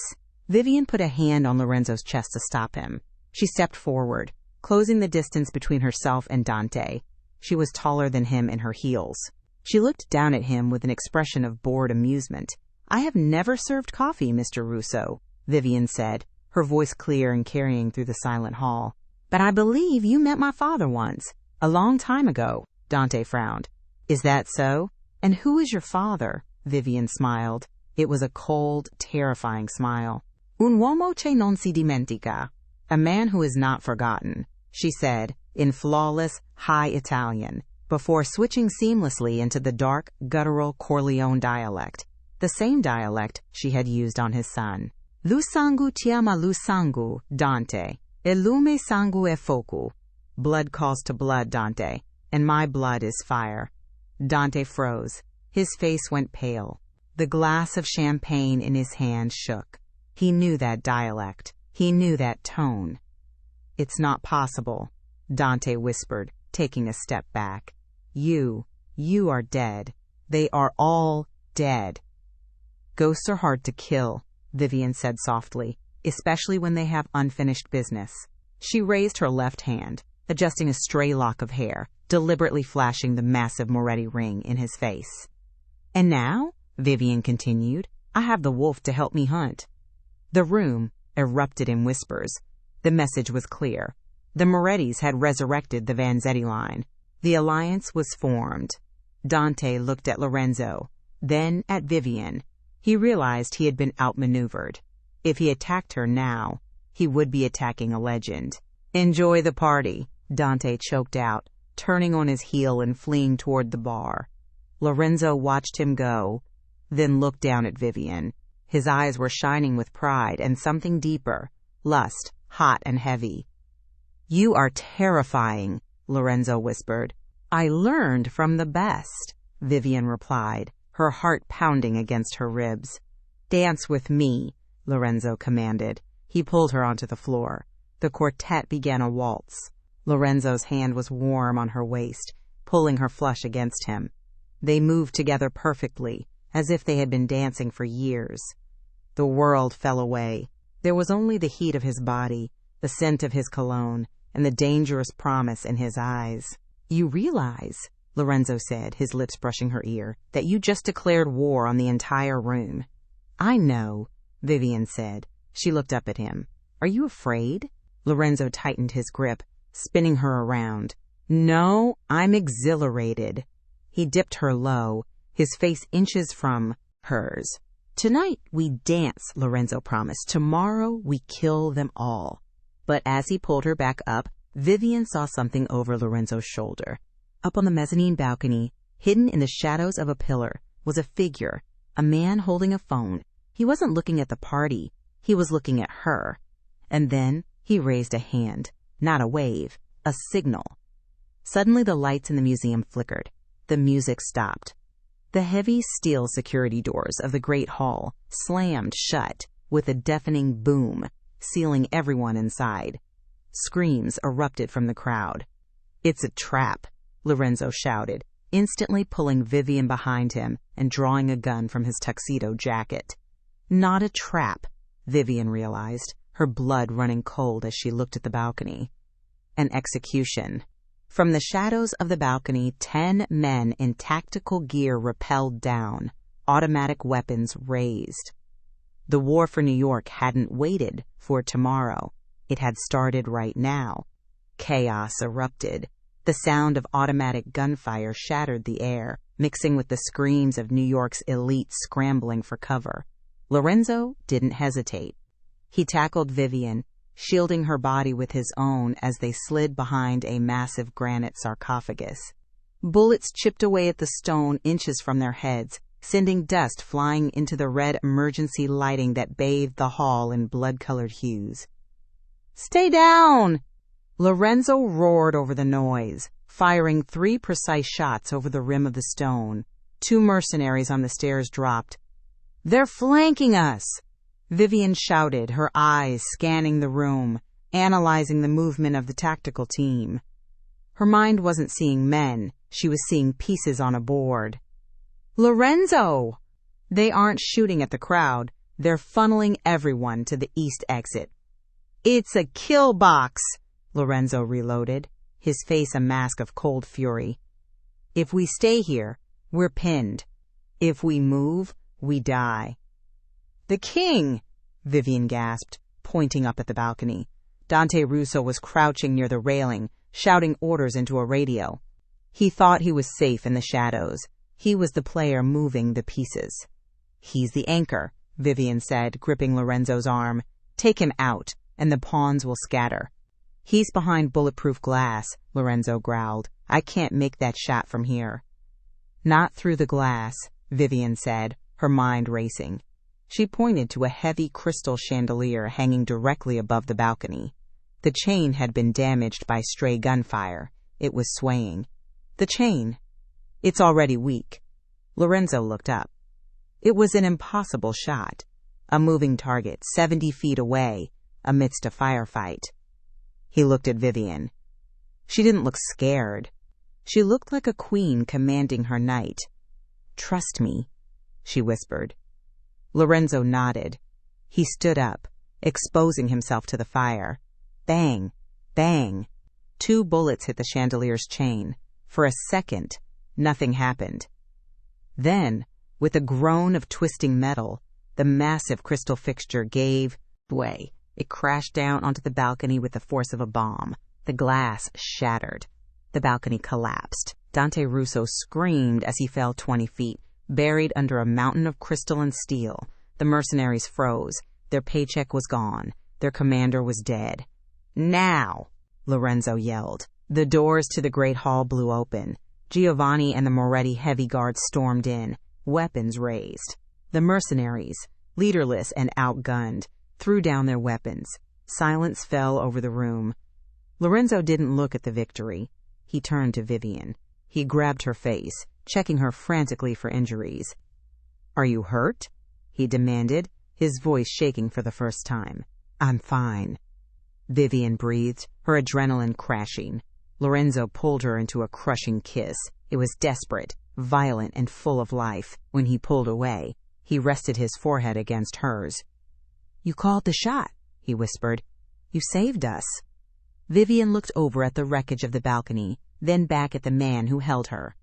Vivian put a hand on Lorenzo's chest to stop him. She stepped forward, closing the distance between herself and Dante. She was taller than him in her heels. She looked down at him with an expression of bored amusement. "I have never served coffee, Mr. Russo," Vivian said, her voice clear and carrying through the silent hall. "But I believe you met my father once, a long time ago." Dante frowned. "Is that so? And who is your father?" Vivian smiled. It was a cold, terrifying smile. "Un uomo che non si dimentica." "A man who is not forgotten," she said, in flawless, high Italian, before switching seamlessly into the dark, guttural Corleone dialect, the same dialect she had used on his son. "Lu sangue chiama lu sangue, Dante, e lume sangue e focu." Blood calls to blood, Dante, and my blood is fire. Dante froze. His face went pale. The glass of champagne in his hand shook. He knew that dialect. He knew that tone. "It's not possible," Dante whispered, taking a step back. You are dead. They are all dead." "Ghosts are hard to kill," Vivian said softly, "especially when they have unfinished business." She raised her left hand, adjusting a stray lock of hair, deliberately flashing the massive Moretti ring in his face. "And now," Vivian continued, "I have the wolf to help me hunt." The room erupted in whispers. The message was clear. The Morettis had resurrected the Vanzetti line. The alliance was formed. Dante looked at Lorenzo, then at Vivian. He realized he had been outmaneuvered. If he attacked her now, he would be attacking a legend. "Enjoy the party," Dante choked out, turning on his heel and fleeing toward the bar. Lorenzo watched him go, then looked down at Vivian. His eyes were shining with pride and something deeper, lust, hot and heavy. "You are terrifying," Lorenzo whispered. "I learned from the best," Vivian replied, her heart pounding against her ribs. "Dance with me," Lorenzo commanded. He pulled her onto the floor. The quartet began a waltz. Lorenzo's hand was warm on her waist, pulling her flush against him. They moved together perfectly, as if they had been dancing for years. The world fell away. There was only the heat of his body, the scent of his cologne, and the dangerous promise in his eyes. "You realize," Lorenzo said, his lips brushing her ear, "that you just declared war on the entire room." "I know," Vivian said. She looked up at him. "Are you afraid?" Lorenzo tightened his grip, spinning her around. "No, I'm exhilarated." He dipped her low, his face inches from hers. "Tonight we dance," Lorenzo promised. "Tomorrow we kill them all." But as he pulled her back up, Vivian saw something over Lorenzo's shoulder. Up on the mezzanine balcony, hidden in the shadows of a pillar, was a figure, a man holding a phone. He wasn't looking at the party. He was looking at her. And then he raised a hand. Not a wave, a signal. Suddenly the lights in the museum flickered. The music stopped. The heavy steel security doors of the great hall slammed shut with a deafening boom, sealing everyone inside. Screams erupted from the crowd. "It's a trap," Lorenzo shouted. instantly pulling Vivian behind him and drawing a gun from his tuxedo jacket. Not a trap, Vivian realized, her blood running cold as she looked at the balcony. An execution. From the shadows of the balcony, 10 men in tactical gear rappelled down, automatic weapons raised. The war for New York hadn't waited for tomorrow. It had started right now. Chaos erupted. The sound of automatic gunfire shattered the air, mixing with the screams of New York's elite scrambling for cover. Lorenzo didn't hesitate. He tackled Vivian, shielding her body with his own as they slid behind a massive granite sarcophagus. Bullets chipped away at the stone inches from their heads, sending dust flying into the red emergency lighting that bathed the hall in blood-colored hues. "Stay down!" Lorenzo roared over the noise, firing 3 precise shots over the rim of the stone. 2 mercenaries on the stairs dropped. "They're flanking us!" Vivian shouted, her eyes scanning the room, analyzing the movement of the tactical team. Her mind wasn't seeing men, she was seeing pieces on a board. "Lorenzo!" They aren't shooting at the crowd, they're funneling everyone to the east exit. "It's a kill box!" Lorenzo reloaded, his face a mask of cold fury. "If we stay here, we're pinned. If we move, we die." "The king!" Vivian gasped, pointing up at the balcony. Dante Russo was crouching near the railing, shouting orders into a radio. He thought he was safe in the shadows. He was the player moving the pieces. "He's the anchor," Vivian said, gripping Lorenzo's arm. "Take him out, and the pawns will scatter." "He's behind bulletproof glass," Lorenzo growled. "I can't make that shot from here." "Not through the glass," Vivian said, her mind racing. She pointed to a heavy crystal chandelier hanging directly above the balcony. The chain had been damaged by stray gunfire. It was swaying. "The chain. It's already weak." Lorenzo looked up. It was an impossible shot. A moving target 70 feet away, amidst a firefight. He looked at Vivian. She didn't look scared. She looked like a queen commanding her knight. "Trust me," she whispered. Lorenzo nodded. He stood up, exposing himself to the fire. Bang! Bang! 2 bullets hit the chandelier's chain. For a second, nothing happened. Then, with a groan of twisting metal, the massive crystal fixture gave way. It crashed down onto the balcony with the force of a bomb. The glass shattered. The balcony collapsed. Dante Russo screamed as he fell 20 feet, buried under a mountain of crystal and steel. The mercenaries froze. Their paycheck was gone. Their commander was dead. "Now!" Lorenzo yelled. The doors to the great hall blew open. Giovanni and the Moretti heavy guards stormed in, weapons raised. The mercenaries, leaderless and outgunned, threw down their weapons. Silence fell over the room. Lorenzo didn't look at the victory. He turned to Vivian. He grabbed her face, checking her frantically for injuries. "Are you hurt?" he demanded, his voice shaking for the first time. "I'm fine." Vivian breathed, her adrenaline crashing. Lorenzo pulled her into a crushing kiss. It was desperate, violent, and full of life. When he pulled away, he rested his forehead against hers. "You called the shot," he whispered. "You saved us." Vivian looked over at the wreckage of the balcony, then back at the man who held her.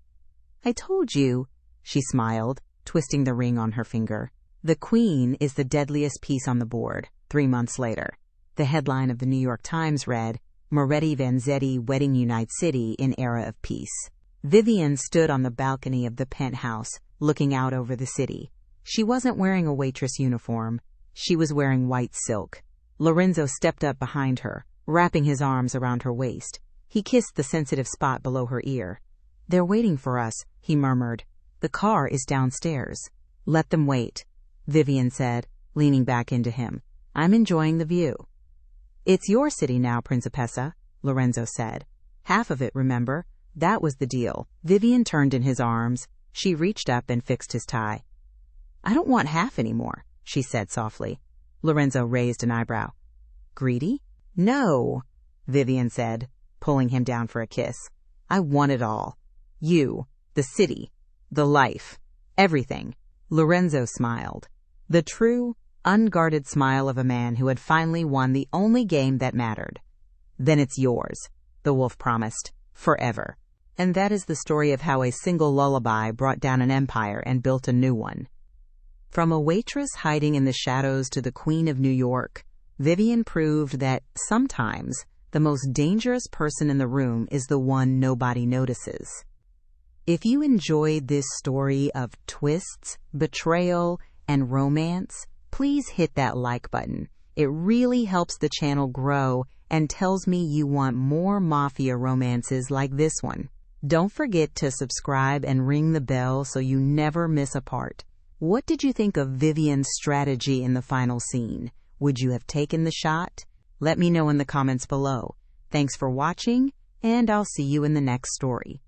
"I told you," she smiled, twisting the ring on her finger. "The Queen is the deadliest piece on the board." 3 months later, the headline of the New York Times read, "Moretti Vanzetti Wedding Unite City in Era of Peace." Vivian stood on the balcony of the penthouse, looking out over the city. She wasn't wearing a waitress uniform. She was wearing white silk. Lorenzo stepped up behind her, wrapping his arms around her waist. He kissed the sensitive spot below her ear. "They're waiting for us," he murmured. "The car is downstairs." "Let them wait," Vivian said, leaning back into him. "I'm enjoying the view." "It's your city now, Principessa," Lorenzo said. "Half of it, remember? That was the deal." Vivian turned in his arms. She reached up and fixed his tie. "I don't want half anymore," she said softly. Lorenzo raised an eyebrow. "Greedy?" "No," Vivian said, pulling him down for a kiss. "I want it all. You, The city, the life, everything. Lorenzo smiled. The true, unguarded smile of a man who had finally won the only game that mattered. Then it's yours, the wolf promised, forever. And that is the story of how a single lullaby brought down an empire and built a new one. From a waitress hiding in the shadows to the Queen of New York, Vivian proved that sometimes the most dangerous person in the room is the one nobody notices. If you enjoyed this story of twists, betrayal, and romance, please hit that like button. It really helps the channel grow and tells me you want more Mafia romances like this one. Don't forget to subscribe and ring the bell so you never miss a part. What did you think of Vivian's strategy in the final scene? Would you have taken the shot? Let me know in the comments below. Thanks for watching, and I'll see you in the next story.